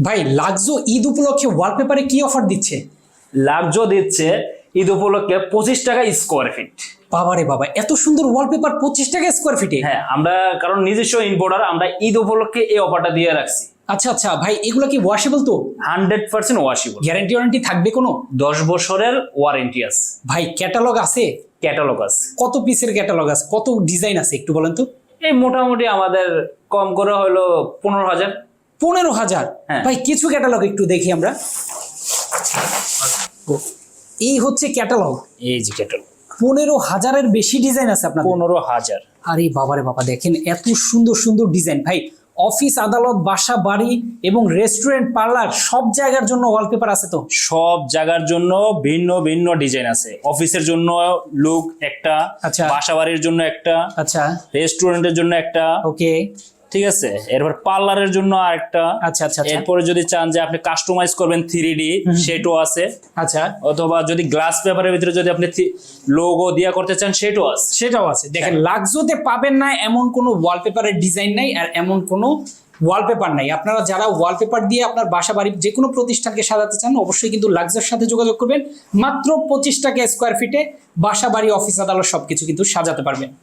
ভাই লাক্সো ঈদ উপলক্ষে ওয়ালপেপারে কি অফার দিচ্ছে? লাক্সো দিচ্ছে ঈদ উপলক্ষে 25 টাকা স্কোয়ার ফিট। বাবারে বাবা, এত সুন্দর ওয়ালপেপার 25 টাকা স্কোয়ার ফিটে? হ্যাঁ, আমরা কারণ নিজস্ব ইম্পোর্টার, আমরা ঈদ উপলক্ষে এই অফারটা দিয়ে রাখছি। আচ্ছা আচ্ছা ভাই, এগুলো কি ওয়াশেবল তো? 100% ওয়াশেবল। গ্যারান্টি ওয়ারেন্টি থাকবে কোনো? 10 বছরের ওয়ারেন্টি আছে। ভাই ক্যাটালগ আছে? ক্যাটালগ আছে। কত পিসের ক্যাটালগ আছে, কত ডিজাইন আছে একটু বলেন তো? এই মোটামুটি আমাদের কম করে হলো 15,000। 15,000? হ্যাঁ। ভাই কিছু ক্যাটালগ একটু দেখি আমরা। ও, এই হচ্ছে ক্যাটালগ। এই যে ক্যাটালগ 15,000-এর বেশি ডিজাইন আছে আপনার? 15,000। আরে বাবারে বাবা, দেখেন এত সুন্দর সুন্দর ডিজাইন। ভাই অফিস আদালত বাসা বাড়ি এবং রেস্টুরেন্ট পার্লার সব জায়গার জন্য ওয়ালপেপার আছে তো? সব জায়গার জন্য ভিন্ন ভিন্ন ডিজাইন আছে। অফিসের জন্য লুক একটা, আচ্ছা। বাসা বাড়ির জন্য একটা, আচ্ছা রেস্টুরেন্টের জন্য একটা, ওকে। ঠিক আছে। এরপর পার্লারের জন্য আরেকটা। আচ্ছা আচ্ছা আচ্ছা এরপরে যদি চান যে আপনি কাস্টমাইজ করবেন 3D, সেটাও আছে। আচ্ছা, অথবা যদি গ্লাস পেপারের ভিতরে যদি আপনি লোগো দিয়া করতে চান, সেটাও আছে। সেটাও আছে। দেখেন লাক্সোতে পাবেন না এমন কোনো ওয়ালপেপারের ডিজাইন নাই, আর এমন কোনো ওয়ালপেপার নাই। আপনারা যারা ওয়ালপেপার দিয়ে আপনার বাসা বাড়ি যে কোনো প্রতিষ্ঠানকে সাজাতে চান, অবশ্যই কিন্তু লাক্সোর সাথে যোগাযোগ করবেন। মাত্র 25 টাকা স্কোয়ার ফিটে বাসা বাড়ি অফিস আদালত সবকিছু কিন্তু সাজাতে পারবেন।